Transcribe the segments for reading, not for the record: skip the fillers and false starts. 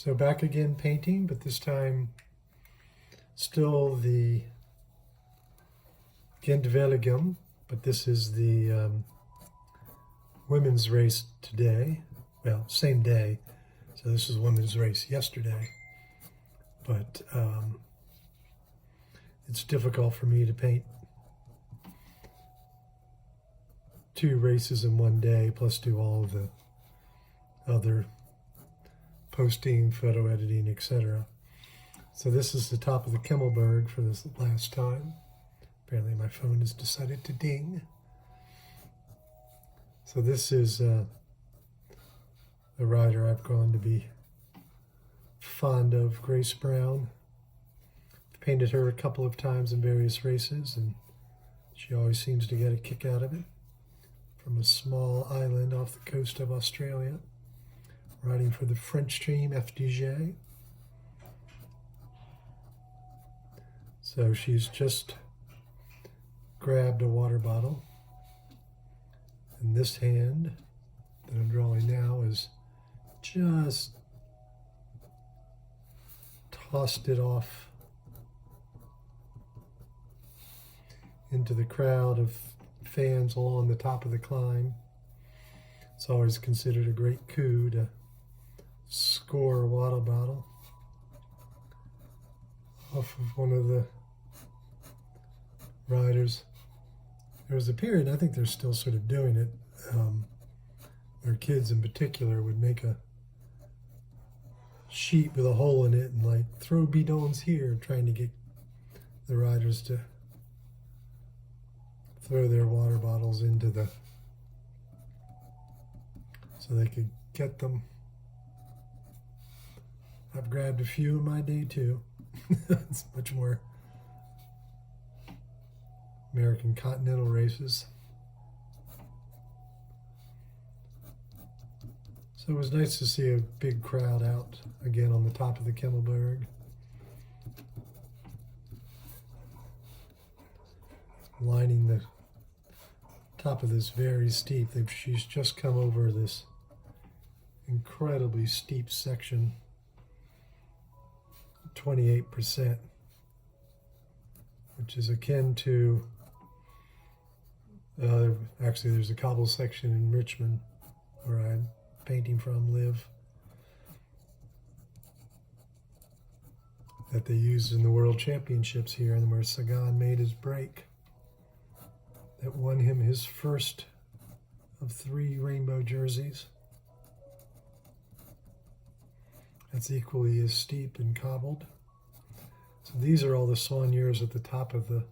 So back again painting, but this time still the Gent-Wevelgem, but this is the women's race today. Well, same day. So this is women's race yesterday. But it's difficult for me to paint 2 races in one day, plus do all of the other posting, photo editing, etc. So this is the top of the Kemmelberg for this last time. Apparently my phone has decided to ding. So this is a rider I've grown to be fond of, Grace Brown. I've painted her a couple of times in various races, and she always seems to get a kick out of it. From a small island off the coast of Australia, riding for the French team FDJ. So she's just grabbed a water bottle, and this hand that I'm drawing now is just tossed it off into the crowd of fans along the top of the climb. It's always considered a great coup to score a water bottle off of one of the riders. There was a period, I think they're still sort of doing it, where kids in particular would make a sheet with a hole in it and like throw bidons here, trying to get the riders to throw their water bottles into the, so they could get them. I've grabbed a few in my day too. It's much more American Continental races. So it was nice to see a big crowd out again on the top of the Kemmelberg. Lining the top of this very steep. She's just come over this incredibly steep section, 28%, which is akin to, actually there's a cobble section in Richmond where I'm painting from live that they used in the World Championships here, and where Sagan made his break. That won him his first of 3 rainbow jerseys. That's equally as steep and cobbled. So these are all the soigneurs at the top of the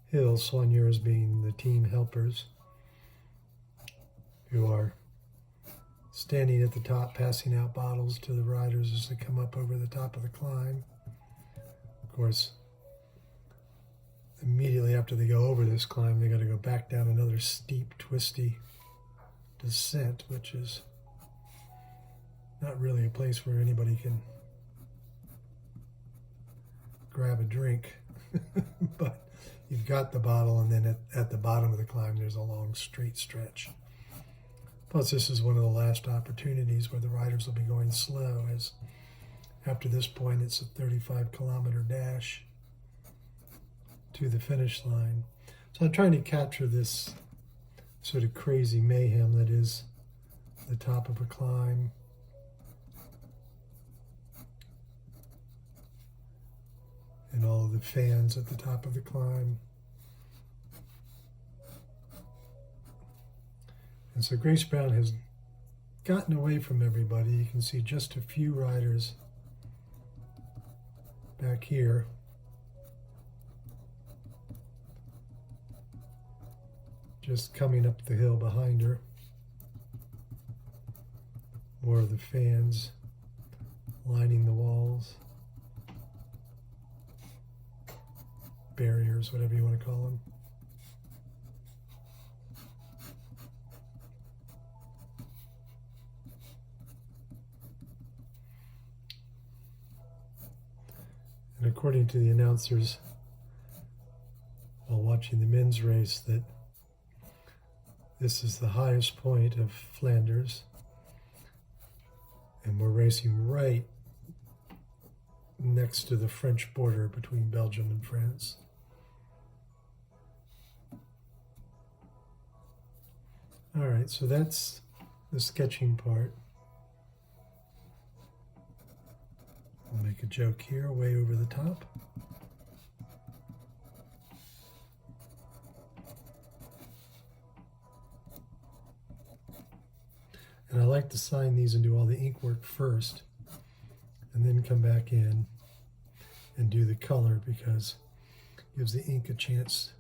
hill, soigneurs being the team helpers, who are standing at the top, passing out bottles to the riders as they come up over the top of the climb. Of course, immediately after they go over this climb, they got to go back down another steep, twisty descent, which is not really a place where anybody can grab a drink. But you've got the bottle, and then at the bottom of the climb, there's a long straight stretch. Plus, this is one of the last opportunities where the riders will be going slow, as after this point, it's a 35-kilometer dash to the finish line. So I'm trying to capture this sort of crazy mayhem that is the top of a climb. And all of the fans at the top of the climb. And so Grace Brown has gotten away from everybody. You can see just a few riders back here. Just coming up the hill behind her. More of the fans lining the walls. Barriers, whatever you want to call them. And according to the announcers while watching the men's race, that this is the highest point of Flanders, and And we're racing right next to the French border between Belgium and France. All right, so that's the sketching part. I'll make a joke here, way over the top. And I like to sign these and do all the ink work first, and then come back in and do the color, because it gives the ink a chance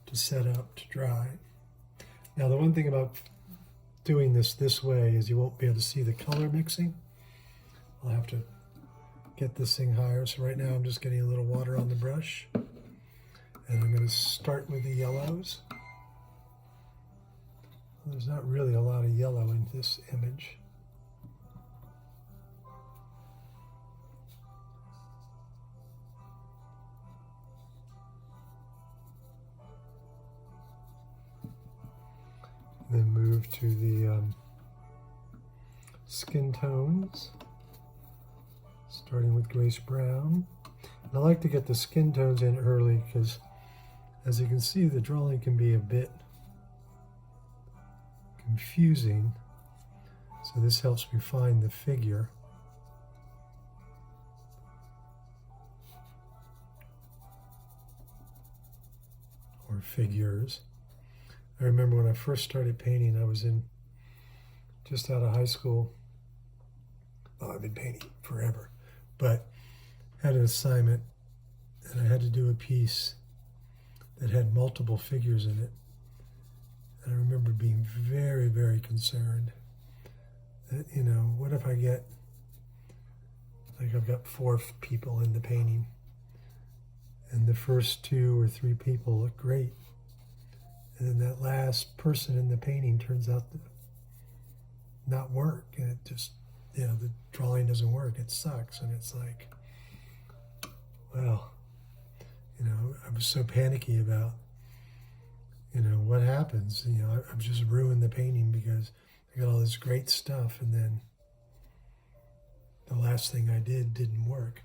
to set up, to dry. Now, the one thing about doing this way is you won't be able to see the color mixing. I'll have to get this thing higher. So right now I'm just getting a little water on the brush, and I'm going to start with the yellows. There's not really a lot of yellow in this image. Then move to the skin tones, starting with Grace Brown. And I like to get the skin tones in early because, as you can see, the drawing can be a bit confusing. So this helps me find the figure. Or figures. I remember when I first started painting, I was just out of high school. Well, I've been painting forever, but had an assignment, and I had to do a piece that had multiple figures in it. And I remember being very, very concerned that, you know, what if I get, like, I've got 4 people in the painting, and the first 2 or 3 people look great. And then that last person in the painting turns out to not work, and it just, you know, the drawing doesn't work. It sucks, and it's like, well, you know, I was so panicky about, you know, what happens. You know, I've just ruined the painting because I got all this great stuff, and then the last thing I did didn't work.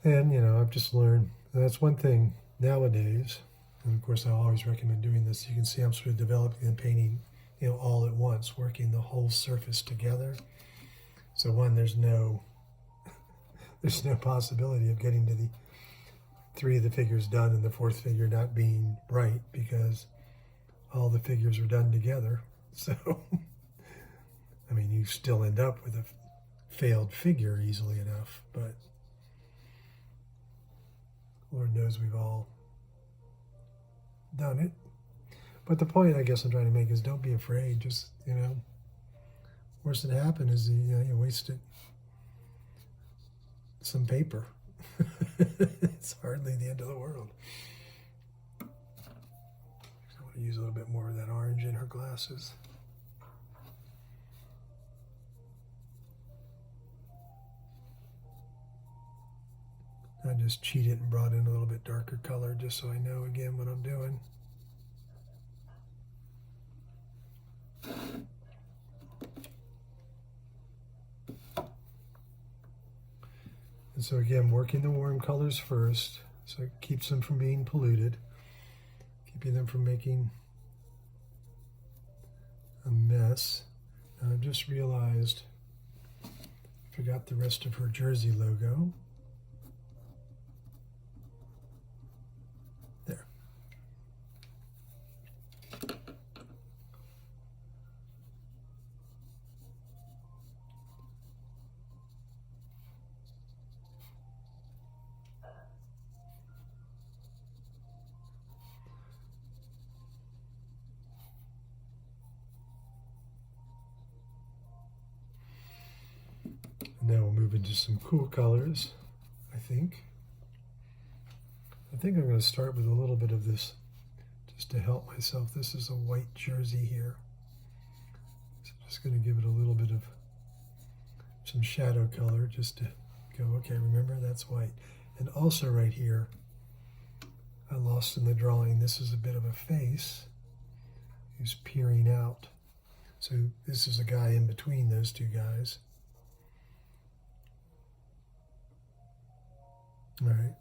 And, you know, I've just learned. And that's one thing nowadays, and of course I always recommend doing this. You can see I'm sort of developing the painting, you know, all at once, working the whole surface together. So one, there's no possibility of getting to the 3 of the figures done and the 4th figure not being right, because all the figures are done together. So, I mean, you still end up with a failed figure easily enough, but Lord knows we've all done it. But the point I guess I'm trying to make is, don't be afraid. Just, you know, worst that happen is, you know, you wasted some paper. It's hardly the end of the world. I want to use a little bit more of that orange in her glasses. I just cheated and brought in a little bit darker color just so I know again what I'm doing. And so again, working the warm colors first, so it keeps them from being polluted, keeping them from making a mess. And I've just realized I forgot the rest of her jersey logo. There. Now we'll move into some cool colors, I think. I think I'm going to start with a little bit of this just to help myself. This is a white jersey here. So I'm just going to give it a little bit of some shadow color just to go, okay, remember that's white. And also right here, I lost in the drawing, this is a bit of a face. who's peering out. So this is a guy in between those two guys. All right.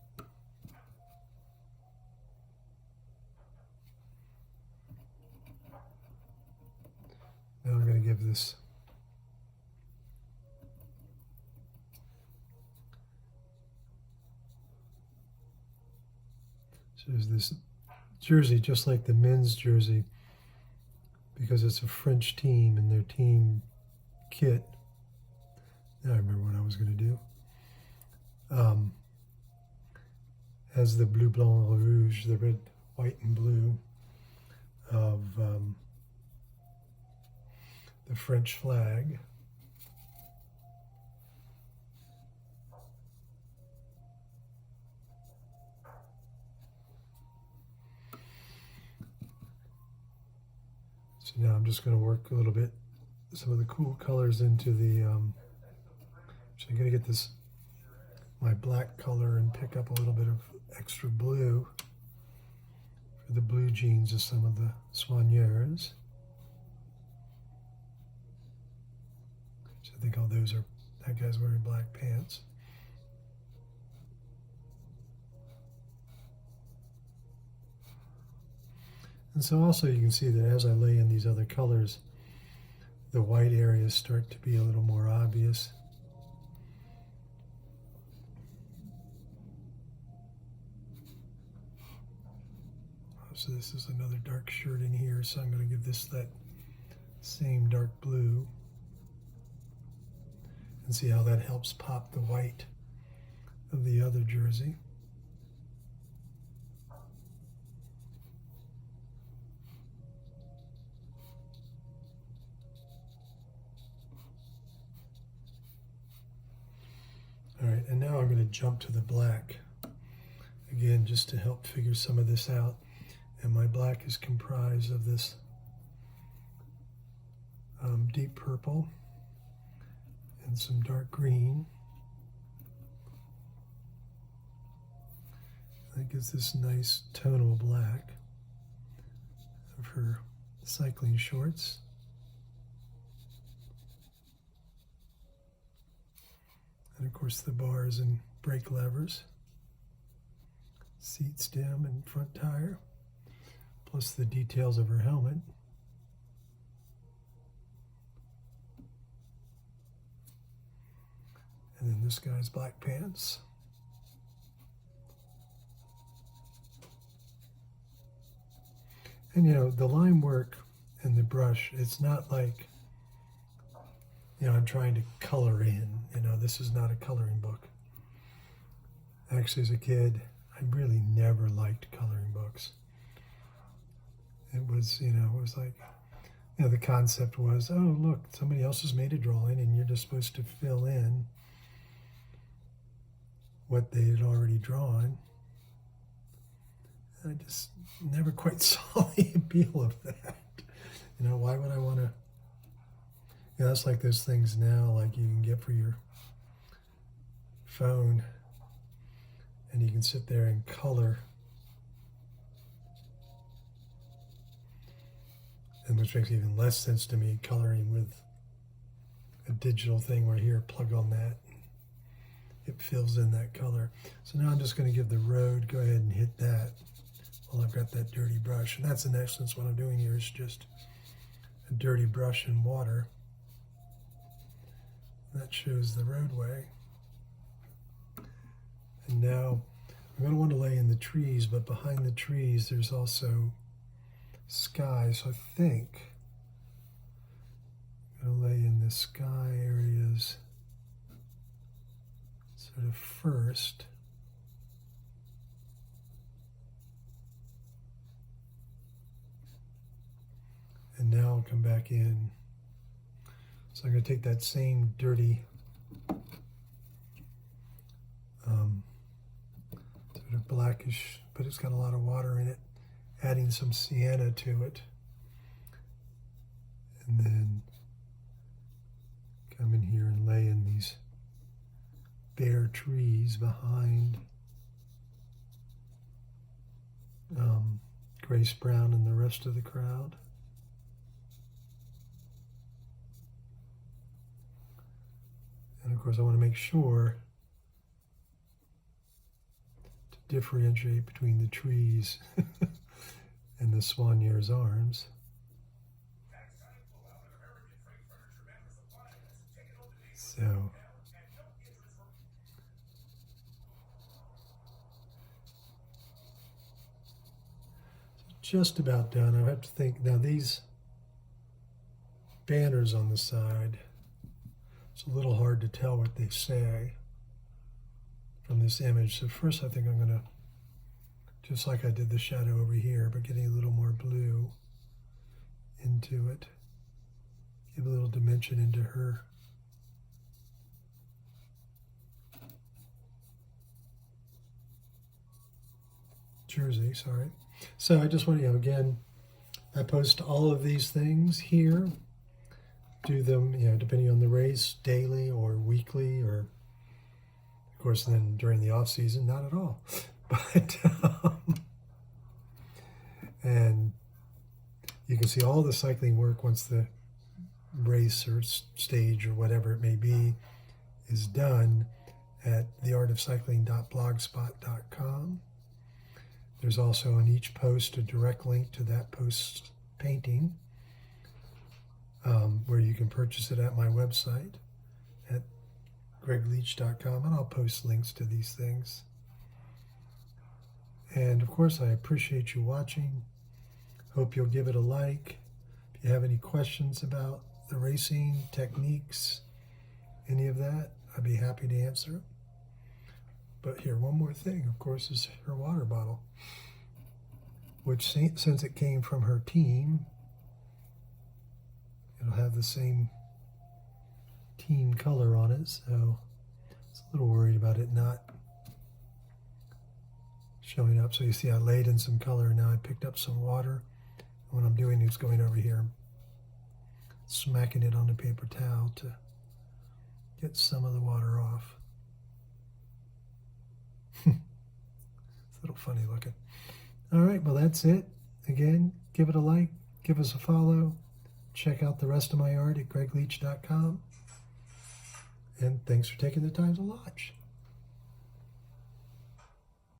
Now I'm going to give this this jersey, just like the men's jersey, because it's a French team and their team kit. Now I remember what I was going to do. Has the bleu, blanc, rouge, the red, white, and blue of the French flag. So now I'm just going to work a little bit, some of the cool colors into the, so I'm going to get this, my black color, and pick up a little bit of extra blue for the blue jeans of some of the soigneurs. So I think all those are, that guy's wearing black pants. And so also you can see that as I lay in these other colors, the white areas start to be a little more obvious. So this is another dark shirt in here, so I'm going to give this that same dark blue. And see how that helps pop the white of the other jersey. All right, and now I'm going to jump to the black again, just to help figure some of this out. And my black is comprised of this deep purple and some dark green. That gives this nice tonal black of her cycling shorts. And of course the bars and brake levers, seat stem and front tire, plus the details of her helmet. And then this guy's black pants. And you know, the line work and the brush, it's not like, you know, I'm trying to color in. You know, this is not a coloring book. Actually, as a kid, I really never liked coloring books. It was, you know, it was like, you know, the concept was, oh, look, somebody else has made a drawing and you're just supposed to fill in what they had already drawn. I just never quite saw the appeal of that. You know, why would I want to, you know, it's like those things now, like you can get for your phone and you can sit there and color. And which makes even less sense to me, coloring with a digital thing where here, plug on that, it fills in that color. So now I'm just going to give the road, go ahead and hit that while I've got that dirty brush. And that's in essence what I'm doing here is just a dirty brush in water. That shows the roadway. And now I'm going to want to lay in the trees, but behind the trees there's also sky. So I think I'm going to lay in the sky areas sort of first. And now I'll come back in. So I'm going to take that same dirty sort of blackish, but it's got a lot of water in it, adding some sienna to it. And then come in here and lay in these bare trees behind Grace Brown and the rest of the crowd. Of course, I want to make sure to differentiate between the trees and the Soigneur's arms. So just about done. I have to think now, these banners on the side, it's a little hard to tell what they say from this image. So first I think I'm going to, just like I did the shadow over here, but getting a little more blue into it, give a little dimension into her jersey, sorry. So I just want to, again, I post all of these things here, do them, depending on the race, daily or weekly, or of course then during the off season, not at all. But and you can see all the cycling work once the race or stage or whatever it may be is done at theartofcycling.blogspot.com. There's also on each post a direct link to that post's painting, where you can purchase it at my website at gregleach.com, and I'll post links to these things. And of course, I appreciate you watching. Hope you'll give it a like. If you have any questions about the racing techniques, any of that, I'd be happy to answer. But here, one more thing, of course, is her water bottle, which, since it came from her team, it'll have the same team color on it, so I was a little worried about it not showing up. So you see I laid in some color, and now I picked up some water. And what I'm doing is going over here, smacking it on the paper towel to get some of the water off. It's a little funny looking. All right, well, that's it. Again, give it a like, give us a follow, check out the rest of my art at gregleach.com, and thanks for taking the time to watch.